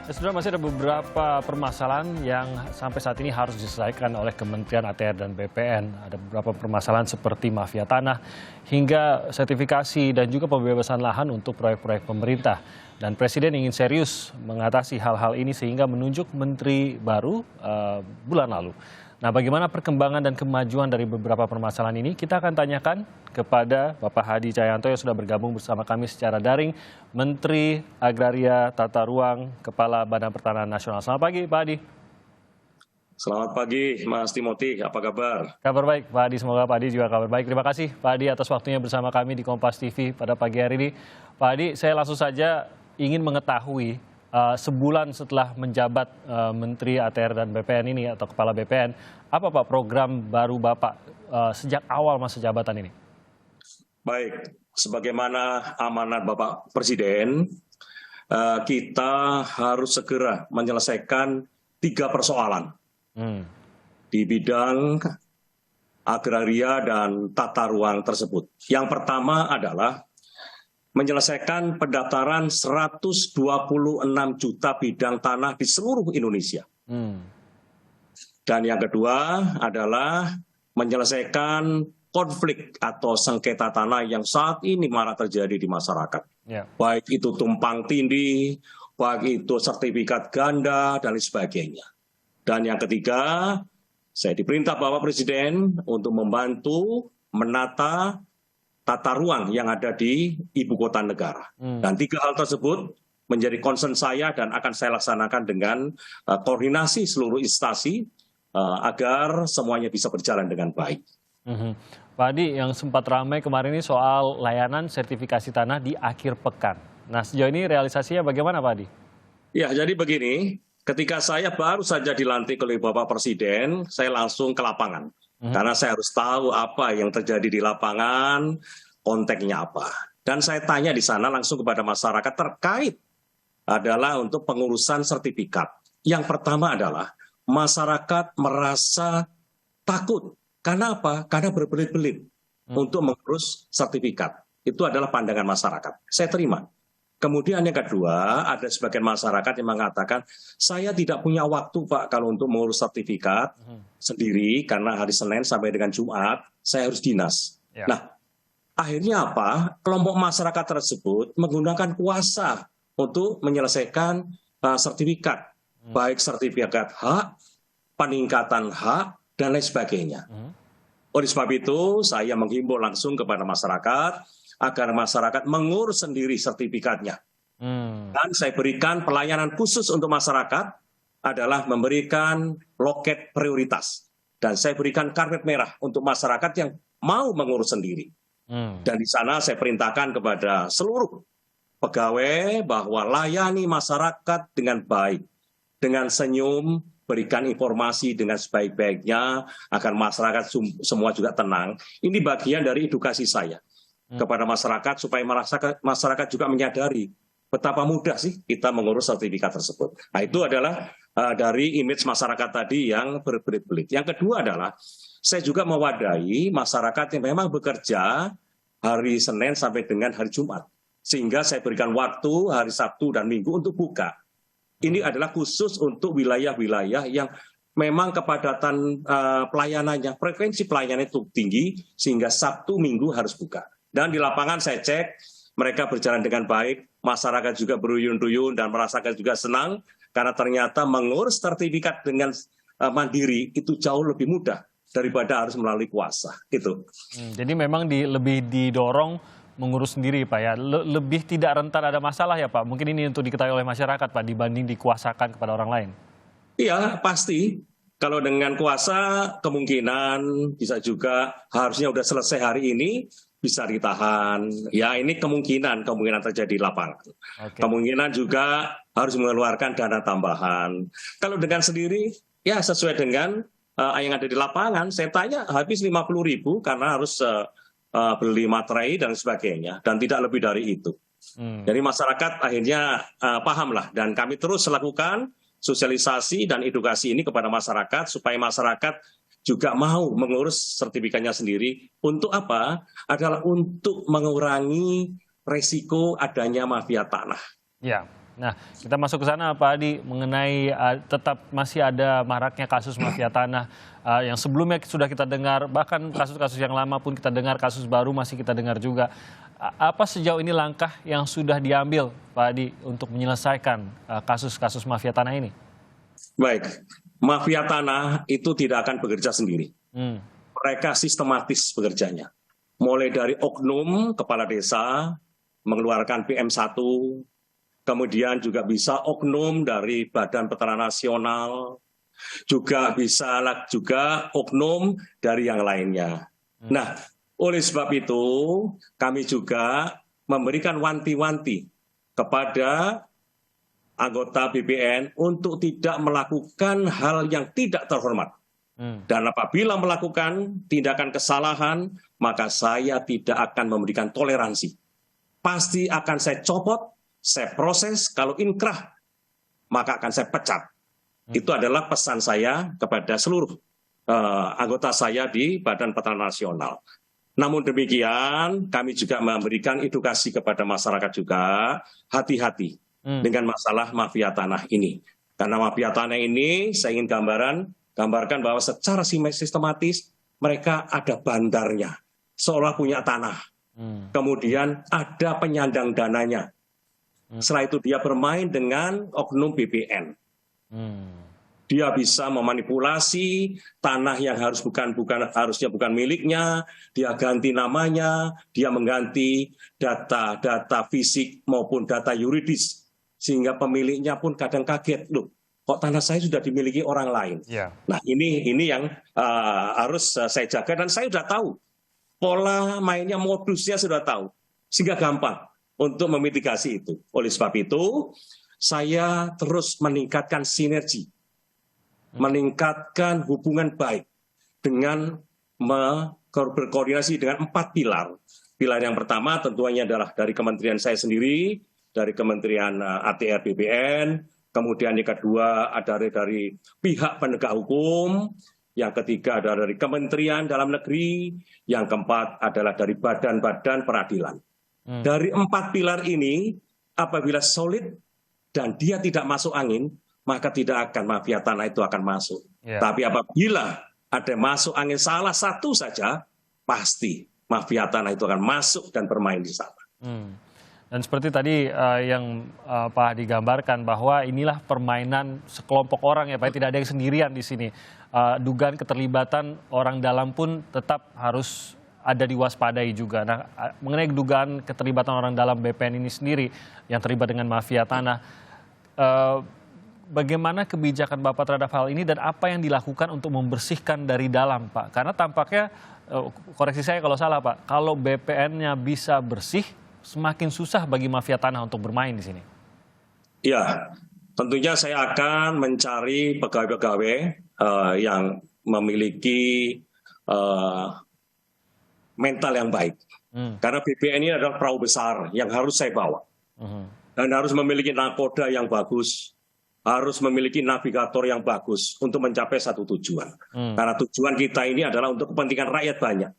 Ya, Saudara, masih ada beberapa permasalahan yang sampai saat ini harus diselesaikan oleh Kementerian ATR dan BPN. Ada beberapa permasalahan seperti mafia tanah hingga sertifikasi dan juga pembebasan lahan untuk proyek-proyek pemerintah. Dan Presiden ingin serius mengatasi hal-hal ini sehingga menunjuk menteri baru bulan lalu. Nah, bagaimana perkembangan dan kemajuan dari beberapa permasalahan ini? Kita akan tanyakan kepada Bapak Hadi Cahyanto yang sudah bergabung bersama kami secara daring, Menteri Agraria Tata Ruang, Kepala Badan Pertanahan Nasional. Selamat pagi, Pak Hadi. Selamat pagi, Mas Timothy. Apa kabar? Kabar baik, Pak Hadi. Semoga Pak Hadi juga kabar baik. Terima kasih, Pak Hadi, atas waktunya bersama kami di Kompas TV pada pagi hari ini. Pak Hadi, saya langsung saja ingin mengetahui, sebulan setelah menjabat Menteri ATR dan BPN ini atau Kepala BPN, apa Pak program baru Bapak sejak awal masa jabatan ini? Baik, sebagaimana amanat Bapak Presiden, kita harus segera menyelesaikan 3 persoalan di bidang agraria dan tata ruang tersebut. Yang pertama adalah menyelesaikan pendaftaran 126 juta bidang tanah di seluruh Indonesia. Dan yang kedua adalah menyelesaikan konflik atau sengketa tanah yang saat ini marak terjadi di masyarakat. Baik itu tumpang tindih, baik itu sertifikat ganda, dan lain sebagainya. Dan yang ketiga, saya diperintah Bapak Presiden untuk membantu menata tata ruang yang ada di ibu kota negara. Dan 3 hal tersebut menjadi concern saya dan akan saya laksanakan dengan koordinasi seluruh instansi agar semuanya bisa berjalan dengan baik. Pak Hadi, yang sempat ramai kemarin ini soal layanan sertifikasi tanah di akhir pekan. Nah, sejauh ini realisasinya bagaimana, Pak Hadi? Ya, jadi begini, ketika saya baru saja dilantik oleh Bapak Presiden, saya langsung ke lapangan. Karena saya harus tahu apa yang terjadi di lapangan, konteksnya apa. Dan saya tanya di sana langsung kepada masyarakat terkait adalah untuk pengurusan sertifikat. Yang pertama adalah masyarakat merasa takut. Karena apa? Karena berbelit-belit untuk mengurus sertifikat. Itu adalah pandangan masyarakat. Saya terima. Kemudian yang kedua, ada sebagian masyarakat yang mengatakan, saya tidak punya waktu Pak kalau untuk mengurus sertifikat sendiri, karena hari Senin sampai dengan Jumat, saya harus dinas. Nah, akhirnya apa? Kelompok masyarakat tersebut menggunakan kuasa untuk menyelesaikan sertifikat. Baik sertifikat hak, peningkatan hak, dan lain sebagainya. Oleh sebab itu, saya menghimbau langsung kepada masyarakat, agar masyarakat mengurus sendiri sertifikatnya. Dan saya berikan pelayanan khusus untuk masyarakat adalah memberikan loket prioritas. Dan saya berikan karpet merah untuk masyarakat yang mau mengurus sendiri. Dan di sana saya perintahkan kepada seluruh pegawai bahwa layani masyarakat dengan baik, dengan senyum, berikan informasi dengan sebaik-baiknya agar masyarakat semua juga tenang. Ini bagian dari edukasi saya kepada masyarakat supaya masyarakat juga menyadari betapa mudah sih kita mengurus sertifikat tersebut. Nah, itu adalah dari image masyarakat tadi yang berbelit-belit. Yang kedua adalah saya juga mewadahi masyarakat yang memang bekerja hari Senin sampai dengan hari Jumat. Sehingga saya berikan waktu hari Sabtu dan Minggu untuk buka. Ini adalah khusus untuk wilayah-wilayah yang memang kepadatan pelayanannya, frekuensi pelayanannya itu tinggi, sehingga Sabtu Minggu harus buka. Dan di lapangan saya cek, mereka berjalan dengan baik, masyarakat juga beruyun-uyun dan merasakan juga senang, karena ternyata mengurus sertifikat dengan mandiri itu jauh lebih mudah daripada harus melalui kuasa. Gitu. Jadi memang lebih didorong mengurus sendiri Pak ya, lebih tidak rentan ada masalah ya Pak? Mungkin ini untuk diketahui oleh masyarakat Pak, dibanding dikuasakan kepada orang lain. Iya, pasti. Kalau dengan kuasa kemungkinan bisa juga harusnya sudah selesai hari ini, bisa ditahan. Ya, ini kemungkinan terjadi di lapangan. Kemungkinan juga harus mengeluarkan dana tambahan. Kalau dengan sendiri, ya sesuai dengan yang ada di lapangan, saya tanya habis 50.000 karena harus beli materai dan sebagainya, dan tidak lebih dari itu. Jadi masyarakat akhirnya pahamlah, dan kami terus lakukan sosialisasi dan edukasi ini kepada masyarakat supaya masyarakat juga mau mengurus sertifikatnya sendiri. Untuk apa? Adalah untuk mengurangi resiko adanya mafia tanah. Ya. Nah, kita masuk ke sana Pak Hadi mengenai tetap masih ada maraknya kasus mafia tanah yang sebelumnya sudah kita dengar, bahkan kasus-kasus yang lama pun kita dengar, kasus baru masih kita dengar juga. Apa sejauh ini langkah yang sudah diambil Pak Hadi untuk menyelesaikan kasus-kasus mafia tanah ini? Baik, mafia tanah itu tidak akan bekerja sendiri. Hmm. Mereka sistematis bekerjanya. Mulai dari oknum kepala desa mengeluarkan PM1, kemudian juga bisa oknum dari Badan Peternak Nasional, juga bisa juga oknum dari yang lainnya. Nah, oleh sebab itu kami juga memberikan wanti-wanti kepada anggota BPN untuk tidak melakukan hal yang tidak terhormat. Dan apabila melakukan tindakan kesalahan, maka saya tidak akan memberikan toleransi. Pasti akan saya copot, saya proses, kalau inkrah, maka akan saya pecat. Itu adalah pesan saya kepada seluruh anggota saya di Badan Peternak Nasional. Namun demikian, kami juga memberikan edukasi kepada masyarakat juga, hati-hati dengan masalah mafia tanah ini. Karena mafia tanah ini, saya ingin gambarkan bahwa secara sistematis, mereka ada bandarnya, seolah punya tanah. Kemudian ada penyandang dananya. Setelah itu dia bermain dengan oknum BPN. Dia bisa memanipulasi tanah yang harusnya bukan miliknya, dia ganti namanya, dia mengganti data fisik maupun data yuridis, sehingga pemiliknya pun kadang kaget, loh, kok tanah saya sudah dimiliki orang lain. Yeah. Nah ini yang harus saya jaga, dan saya sudah tahu pola mainnya, modusnya sudah tahu, sehingga gampang untuk memitigasi itu. Oleh sebab itu, saya terus meningkatkan sinergi, meningkatkan hubungan baik dengan berkoordinasi dengan 4 pilar. Pilar yang pertama tentunya adalah dari kementerian saya sendiri, dari Kementerian ATR BPN, kemudian yang kedua ada dari pihak penegak hukum, yang ketiga adalah dari Kementerian Dalam Negeri, yang keempat adalah dari badan-badan peradilan. Dari 4 pilar ini, apabila solid dan dia tidak masuk angin, maka tidak akan mafia tanah itu akan masuk. Yeah. Tapi apabila ada masuk angin salah satu saja, pasti mafia tanah itu akan masuk dan bermain di sana. Dan seperti tadi yang Pak Hadi gambarkan, bahwa inilah permainan sekelompok orang ya Pak, tidak ada yang sendirian di sini. Dugaan keterlibatan orang dalam pun tetap harus ada diwaspadai juga. Nah, mengenai dugaan keterlibatan orang dalam BPN ini sendiri yang terlibat dengan mafia tanah, bagaimana kebijakan Bapak terhadap hal ini dan apa yang dilakukan untuk membersihkan dari dalam, Pak? Karena tampaknya, koreksi saya kalau salah, Pak, kalau BPN-nya bisa bersih, semakin susah bagi mafia tanah untuk bermain di sini. Ya, tentunya saya akan mencari pegawai-pegawai yang memiliki mental yang baik. Karena BPN ini adalah perahu besar yang harus saya bawa. Dan harus memiliki nakoda yang bagus, harus memiliki navigator yang bagus untuk mencapai satu tujuan. Karena tujuan kita ini adalah untuk kepentingan rakyat banyak.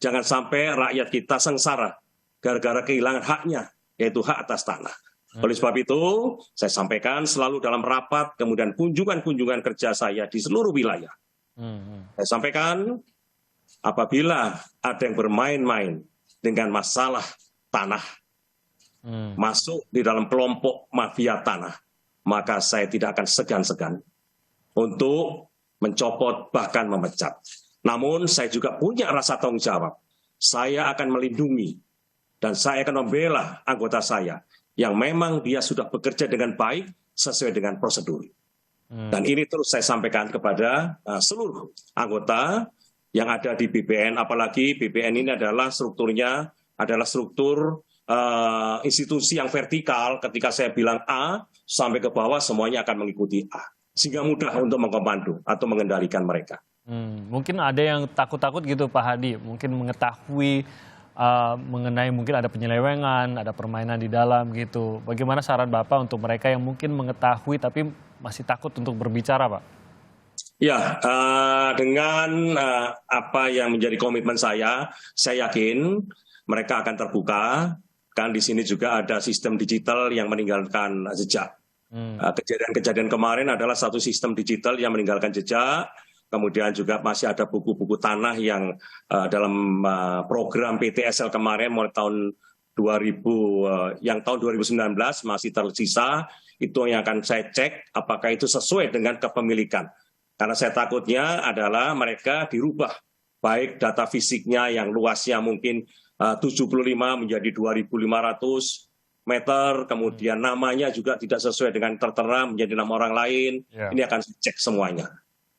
Jangan sampai rakyat kita sengsara gara-gara kehilangan haknya, yaitu hak atas tanah. Oleh sebab itu, saya sampaikan selalu dalam rapat, kemudian kunjungan-kunjungan kerja saya di seluruh wilayah. Saya sampaikan, apabila ada yang bermain-main dengan masalah tanah, masuk di dalam kelompok mafia tanah, maka saya tidak akan segan-segan untuk mencopot bahkan memecat. Namun saya juga punya rasa tanggung jawab. Saya akan melindungi dan saya akan membela anggota saya yang memang dia sudah bekerja dengan baik sesuai dengan prosedur. Dan ini terus saya sampaikan kepada seluruh anggota yang ada di BPN, apalagi BPN ini adalah strukturnya adalah struktur institusi yang vertikal. Ketika saya bilang A, sampai ke bawah semuanya akan mengikuti A. Sehingga mudah untuk mengkomando atau mengendalikan mereka. Mungkin ada yang takut-takut gitu Pak Hadi, mungkin mengetahui mengenai mungkin ada penyelewengan, ada permainan di dalam gitu. Bagaimana saran Bapak untuk mereka yang mungkin mengetahui tapi masih takut untuk berbicara, Pak? Ya, dengan apa yang menjadi komitmen saya yakin mereka akan terbuka Kan di sini juga ada sistem digital yang meninggalkan jejak. Kejadian-kejadian kemarin adalah satu sistem digital yang meninggalkan jejak. Kemudian juga masih ada buku-buku tanah yang dalam program PTSL kemarin mulai tahun 2000, yang tahun 2019 masih tersisa. Itu yang akan saya cek apakah itu sesuai dengan kepemilikan. Karena saya takutnya adalah mereka dirubah, baik data fisiknya yang luasnya mungkin 75 menjadi 2.500 meter, kemudian namanya juga tidak sesuai dengan tertera menjadi nama orang lain. Ini akan saya cek semuanya.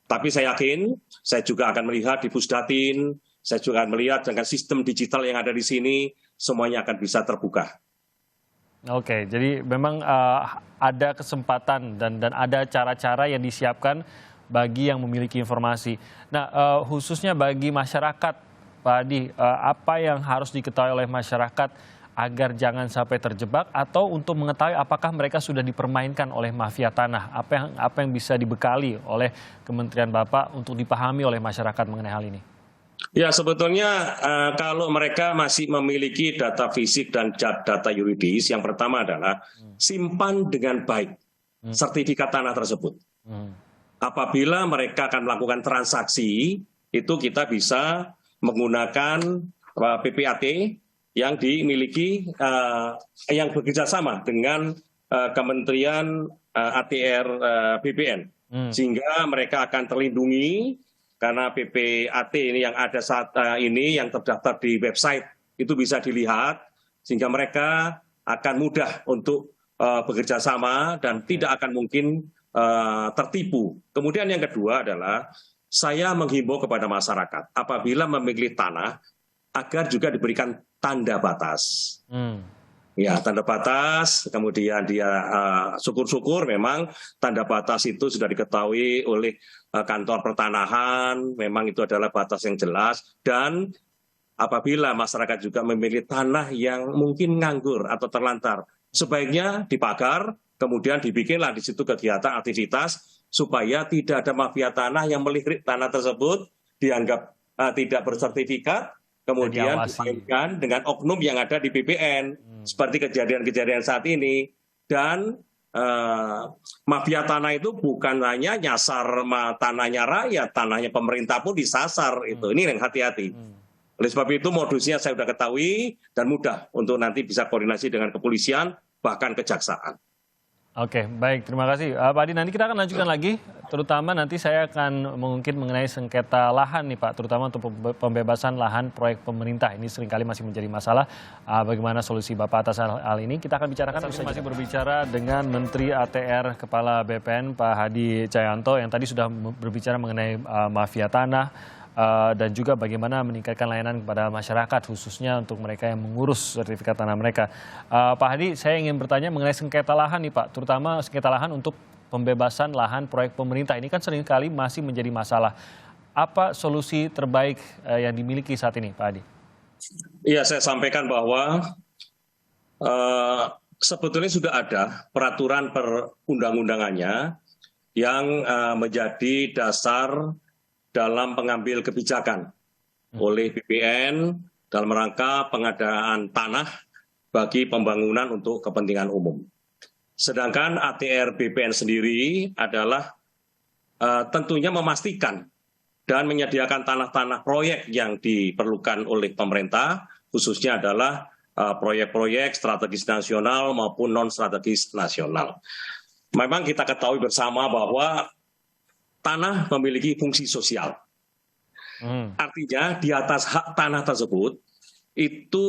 Tapi saya yakin, saya juga akan melihat di Pusdatin, saya juga akan melihat dengan sistem digital yang ada di sini, semuanya akan bisa terbuka. Oke, jadi memang ada kesempatan dan ada cara-cara yang disiapkan bagi yang memiliki informasi. Nah, khususnya bagi masyarakat, Pak Hadi, apa yang harus diketahui oleh masyarakat agar jangan sampai terjebak atau untuk mengetahui apakah mereka sudah dipermainkan oleh mafia tanah? Apa yang bisa dibekali oleh Kementerian Bapak untuk dipahami oleh masyarakat mengenai hal ini? Ya, sebetulnya kalau mereka masih memiliki data fisik dan data yuridis, yang pertama adalah simpan dengan baik sertifikat tanah tersebut. Apabila mereka akan melakukan transaksi, itu kita bisa menggunakan PPAT yang dimiliki, yang bekerja sama dengan Kementerian ATR BPN, sehingga mereka akan terlindungi karena PPAT ini yang ada saat ini yang terdaftar di website itu bisa dilihat, sehingga mereka akan mudah untuk bekerja sama dan tidak akan mungkin tertipu. Kemudian yang kedua adalah saya menghimbau kepada masyarakat apabila memiliki tanah agar juga diberikan tanda batas. Ya, tanda batas, kemudian dia syukur-syukur memang tanda batas itu sudah diketahui oleh kantor pertanahan, memang itu adalah batas yang jelas, dan apabila masyarakat juga memilih tanah yang mungkin nganggur atau terlantar, sebaiknya dipagar, kemudian dibikinlah di situ kegiatan aktivitas supaya tidak ada mafia tanah yang melirik tanah tersebut, dianggap tidak bersertifikat, kemudian dimainkan dengan oknum yang ada di BPN, seperti kejadian-kejadian saat ini. Dan mafia tanah itu bukan hanya nyasar tanahnya rakyat, tanahnya pemerintah pun disasar. Ini yang hati-hati. Oleh sebab itu modusnya saya sudah ketahui dan mudah untuk nanti bisa koordinasi dengan kepolisian, bahkan kejaksaan. Oke, baik. Terima kasih. Pak Hadi, nanti kita akan lanjutkan lagi, terutama nanti saya akan mengungkit mengenai sengketa lahan nih Pak, terutama untuk pembebasan lahan proyek pemerintah. Ini seringkali masih menjadi masalah. Bagaimana solusi Bapak atas hal ini? Kita akan bicarakan. Saya masih berbicara dengan Menteri ATR Kepala BPN, Pak Hadi Cahyanto, yang tadi sudah berbicara mengenai mafia tanah, dan juga bagaimana meningkatkan layanan kepada masyarakat, khususnya untuk mereka yang mengurus sertifikat tanah mereka. Pak Hadi, saya ingin bertanya mengenai sengketa lahan nih Pak, terutama sengketa lahan untuk pembebasan lahan proyek pemerintah. Ini kan seringkali masih menjadi masalah. Apa solusi terbaik yang dimiliki saat ini, Pak Hadi? Iya, saya sampaikan bahwa sebetulnya sudah ada peraturan perundang-undangannya yang menjadi dasar dalam pengambil kebijakan oleh BPN dalam rangka pengadaan tanah bagi pembangunan untuk kepentingan umum. Sedangkan ATR BPN sendiri adalah tentunya memastikan dan menyediakan tanah-tanah proyek yang diperlukan oleh pemerintah, khususnya adalah proyek-proyek strategis nasional maupun non-strategis nasional. Memang kita ketahui bersama bahwa tanah memiliki fungsi sosial. Artinya di atas hak tanah tersebut itu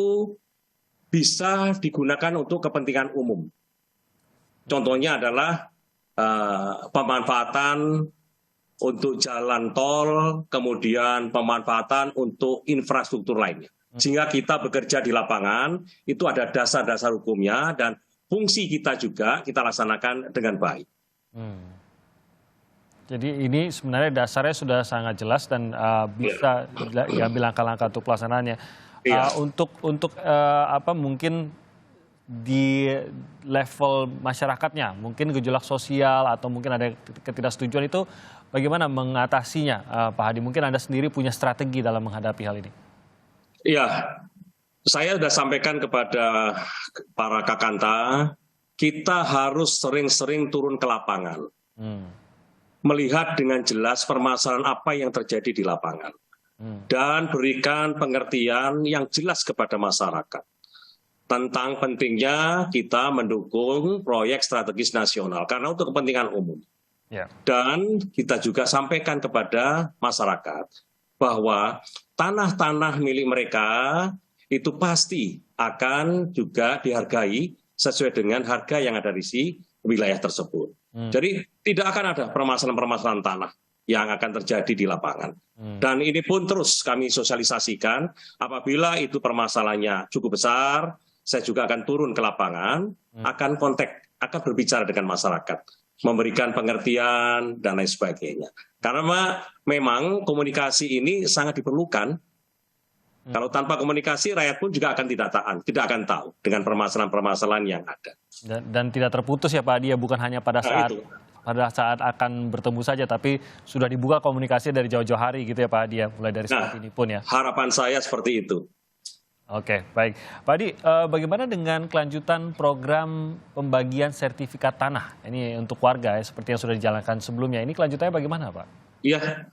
bisa digunakan untuk kepentingan umum. Contohnya adalah pemanfaatan untuk jalan tol, kemudian pemanfaatan untuk infrastruktur lainnya. Sehingga kita bekerja di lapangan, itu ada dasar-dasar hukumnya dan fungsi kita juga kita laksanakan dengan baik. Jadi ini sebenarnya dasarnya sudah sangat jelas dan bisa diambil langkah-langkah untuk pelaksanaannya. Untuk apa mungkin di level masyarakatnya, mungkin gejolak sosial atau mungkin ada ketidaksetujuan itu bagaimana mengatasinya, Pak Hadi? Mungkin Anda sendiri punya strategi dalam menghadapi hal ini. Iya, Saya sudah sampaikan kepada para Kakanta, kita harus sering-sering turun ke lapangan. Melihat dengan jelas permasalahan apa yang terjadi di lapangan. Dan berikan pengertian yang jelas kepada masyarakat. Tentang pentingnya kita mendukung proyek strategis nasional. Karena untuk kepentingan umum. Dan kita juga sampaikan kepada masyarakat bahwa tanah-tanah milik mereka itu pasti akan juga dihargai sesuai dengan harga yang ada di wilayah tersebut. Jadi tidak akan ada permasalahan-permasalahan tanah yang akan terjadi di lapangan. Dan ini pun terus kami sosialisasikan, apabila itu permasalahannya cukup besar, saya juga akan turun ke lapangan, akan berbicara dengan masyarakat, memberikan pengertian, dan lain sebagainya. Karena memang komunikasi ini sangat diperlukan. Kalau tanpa komunikasi, rakyat pun juga akan tidak akan tahu dengan permasalahan-permasalahan yang ada. Dan tidak terputus ya Pak Hadi, bukan hanya pada saat akan bertemu saja, tapi sudah dibuka komunikasi dari jauh-jauh hari gitu ya Pak Hadi, mulai dari saat ini pun ya. Harapan saya seperti itu. Oke, baik. Pak Hadi, bagaimana dengan kelanjutan program pembagian sertifikat tanah? Ini untuk warga ya, seperti yang sudah dijalankan sebelumnya. Ini kelanjutannya bagaimana Pak? Iya.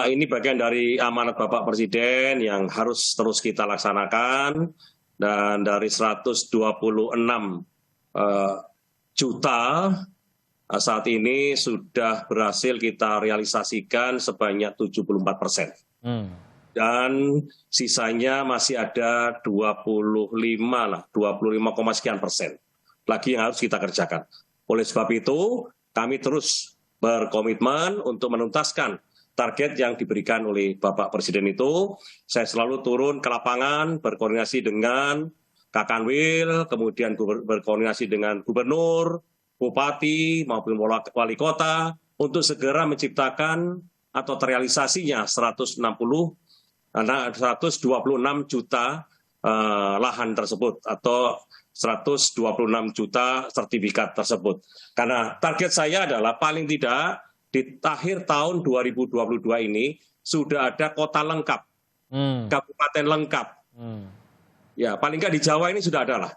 Ini bagian dari amanat Bapak Presiden yang harus terus kita laksanakan, dan dari 126 juta saat ini sudah berhasil kita realisasikan sebanyak 74%. Dan sisanya masih ada 25 sekian persen lagi yang harus kita kerjakan. Oleh sebab itu kami terus berkomitmen untuk menuntaskan target yang diberikan oleh Bapak Presiden itu. Saya selalu turun ke lapangan, berkoordinasi dengan Kakanwil, kemudian berkoordinasi dengan Gubernur, Bupati, maupun Wali Kota, untuk segera menciptakan atau terrealisasinya 126 juta lahan tersebut, atau 126 juta sertifikat tersebut. Karena target saya adalah paling tidak di akhir tahun 2022 ini sudah ada kota lengkap, kabupaten lengkap. Ya, paling nggak di Jawa ini sudah ada lah.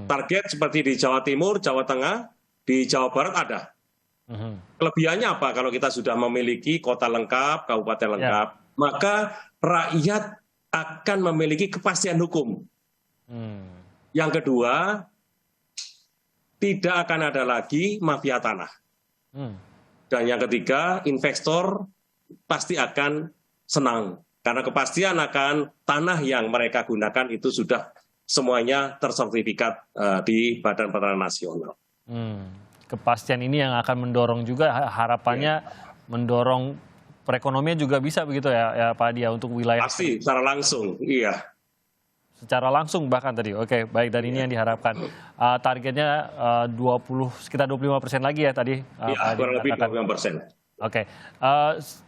Target seperti di Jawa Timur, Jawa Tengah, di Jawa Barat ada. Kelebihannya apa kalau kita sudah memiliki kota lengkap, kabupaten lengkap, maka rakyat akan memiliki kepastian hukum. Yang kedua, tidak akan ada lagi mafia tanah. Dan yang ketiga, investor pasti akan senang. Karena kepastian akan tanah yang mereka gunakan itu sudah semuanya tersertifikat di Badan Pertanahan Nasional. Kepastian ini yang akan mendorong juga, harapannya mendorong perekonomian juga bisa begitu ya Pak Hadi, untuk wilayah. Pasti, secara langsung, iya. Secara langsung bahkan tadi, oke baik, dan ini yang diharapkan. Targetnya sekitar 25% lagi ya tadi. Iya, kurang lebih 25%. Oke,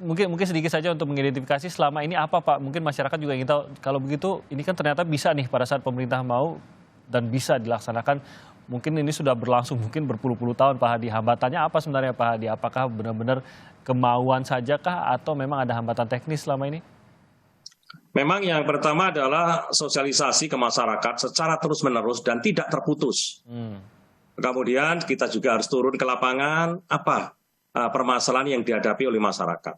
mungkin sedikit saja untuk mengidentifikasi selama ini apa Pak, mungkin masyarakat juga ingin tahu, kalau begitu ini kan ternyata bisa nih pada saat pemerintah mau dan bisa dilaksanakan, mungkin ini sudah berlangsung mungkin berpuluh-puluh tahun Pak Hadi. Hambatannya apa sebenarnya Pak Hadi? Apakah benar-benar kemauan sajakah atau memang ada hambatan teknis selama ini? Memang yang pertama adalah sosialisasi ke masyarakat secara terus-menerus dan tidak terputus. Kemudian kita juga harus turun ke lapangan, apa permasalahan yang dihadapi oleh masyarakat.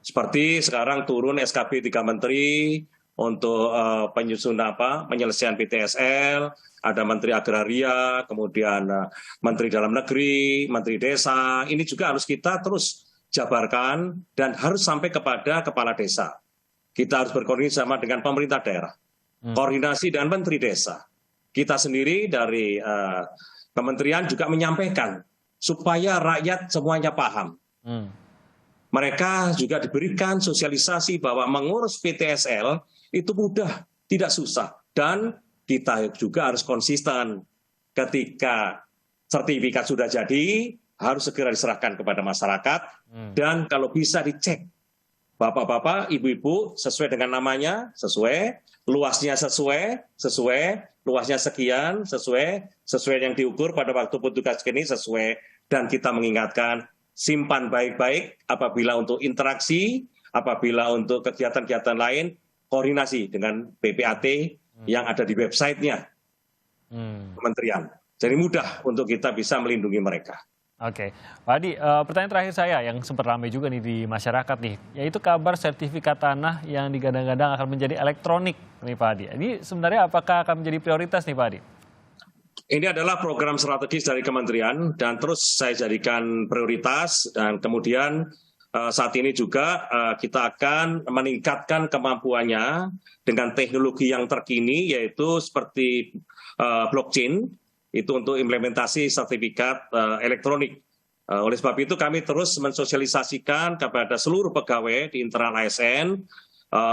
Seperti sekarang turun SKB 3 Menteri untuk penyelesaian PTSL, ada Menteri Agraria, kemudian Menteri Dalam Negeri, Menteri Desa. Ini juga harus kita terus jabarkan dan harus sampai kepada kepala desa. Kita harus berkoordinasi sama dengan pemerintah daerah, koordinasi dengan Menteri Desa. Kita sendiri dari kementerian juga menyampaikan supaya rakyat semuanya paham. Mereka juga diberikan sosialisasi bahwa mengurus PTSL itu mudah, tidak susah. Dan kita juga harus konsisten. Ketika sertifikat sudah jadi, harus segera diserahkan kepada masyarakat. Dan kalau bisa dicek, Bapak-bapak, Ibu-ibu, sesuai dengan namanya, sesuai, luasnya sesuai, luasnya sekian, sesuai yang diukur pada waktu petugas ini sesuai. Dan kita mengingatkan, simpan baik-baik apabila untuk interaksi, apabila untuk kegiatan-kegiatan lain, koordinasi dengan PPAT yang ada di websitenya kementerian. Jadi mudah untuk kita bisa melindungi mereka. Oke, Pak Hadi, pertanyaan terakhir saya yang sempat ramai juga nih di masyarakat nih, yaitu kabar sertifikat tanah yang digadang-gadang akan menjadi elektronik nih Pak Hadi. Ini sebenarnya apakah akan menjadi prioritas nih Pak Hadi? Ini adalah program strategis dari kementerian dan terus saya jadikan prioritas dan kemudian saat ini juga kita akan meningkatkan kemampuannya dengan teknologi yang terkini yaitu seperti blockchain itu untuk implementasi sertifikat elektronik. Oleh sebab itu kami terus mensosialisasikan kepada seluruh pegawai di internal ASN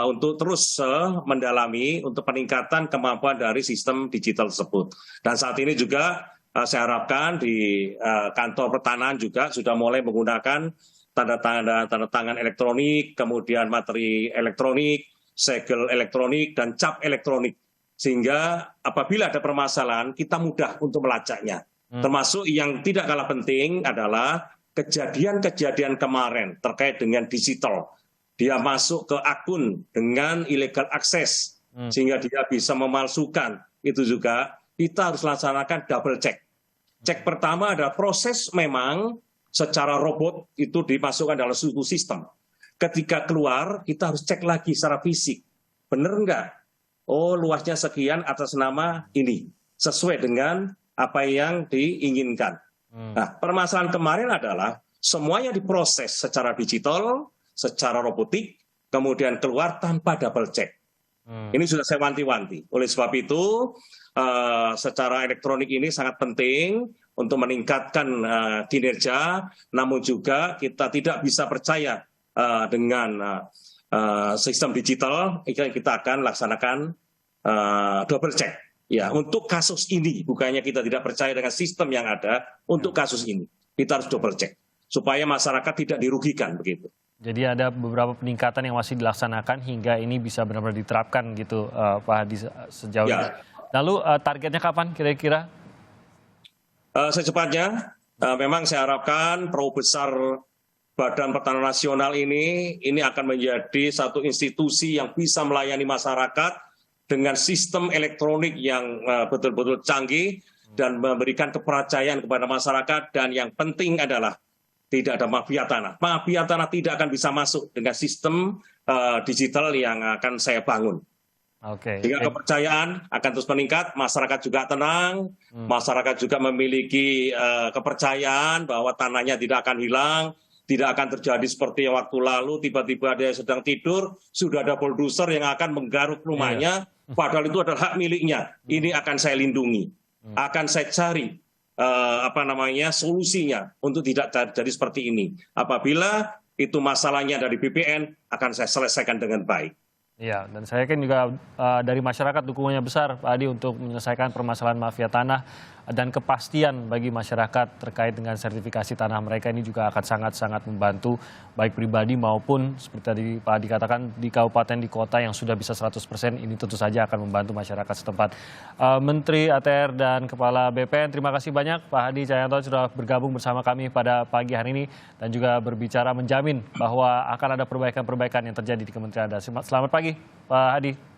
untuk terus mendalami untuk peningkatan kemampuan dari sistem digital tersebut. Dan saat ini juga saya harapkan di kantor pertanahan juga sudah mulai menggunakan tanda tangan elektronik, kemudian materi elektronik, segel elektronik, dan cap elektronik. Sehingga apabila ada permasalahan, kita mudah untuk melacaknya. Termasuk yang tidak kalah penting adalah kejadian-kejadian kemarin terkait dengan digital. Dia masuk ke akun dengan illegal access, sehingga dia bisa memalsukan. Itu juga kita harus laksanakan double check. Cek pertama adalah proses memang secara robot itu dimasukkan dalam suatu sistem. Ketika keluar, kita harus cek lagi secara fisik. Benar enggak? Oh, luasnya sekian atas nama ini. Sesuai dengan apa yang diinginkan. Nah, permasalahan kemarin adalah semuanya diproses secara digital, secara robotik, kemudian keluar tanpa double check. Ini sudah saya wanti-wanti. Oleh sebab itu, secara elektronik ini sangat penting untuk meningkatkan kinerja, namun juga kita tidak bisa percaya dengan sistem digital, kita akan laksanakan double check. Ya, untuk kasus ini, bukannya kita tidak percaya dengan sistem yang ada, untuk kasus ini kita harus double check supaya masyarakat tidak dirugikan begitu. Jadi ada beberapa peningkatan yang masih dilaksanakan hingga ini bisa benar-benar diterapkan gitu, Pak Hadi sejauh ini. Lalu targetnya kapan kira-kira? Secepatnya, memang saya harapkan perahu besar Badan Pertanahan Nasional ini akan menjadi satu institusi yang bisa melayani masyarakat dengan sistem elektronik yang betul-betul canggih dan memberikan kepercayaan kepada masyarakat, dan yang penting adalah tidak ada mafia tanah. Mafia tanah tidak akan bisa masuk dengan sistem digital yang akan saya bangun. Sehingga kepercayaan akan terus meningkat, masyarakat juga tenang, masyarakat juga memiliki kepercayaan bahwa tanahnya tidak akan hilang, tidak akan terjadi seperti waktu lalu, tiba-tiba dia sedang tidur, sudah ada bulldozer yang akan menggaruk rumahnya, padahal itu adalah hak miliknya. Ini akan saya lindungi, akan saya cari solusinya untuk tidak terjadi seperti ini. Apabila itu masalahnya dari BPN, akan saya selesaikan dengan baik. Ya, dan saya kan juga dari masyarakat dukungannya besar, Pak Hadi, untuk menyelesaikan permasalahan mafia tanah dan kepastian bagi masyarakat terkait dengan sertifikasi tanah mereka ini juga akan sangat-sangat membantu baik pribadi maupun seperti tadi Pak Hadi katakan di kabupaten, di kota yang sudah bisa 100%, ini tentu saja akan membantu masyarakat setempat. Menteri ATR dan Kepala BPN, terima kasih banyak Pak Hadi Cahyanto sudah bergabung bersama kami pada pagi hari ini dan juga berbicara menjamin bahwa akan ada perbaikan-perbaikan yang terjadi di Kementerian Anda. Selamat pagi Pak Hadi.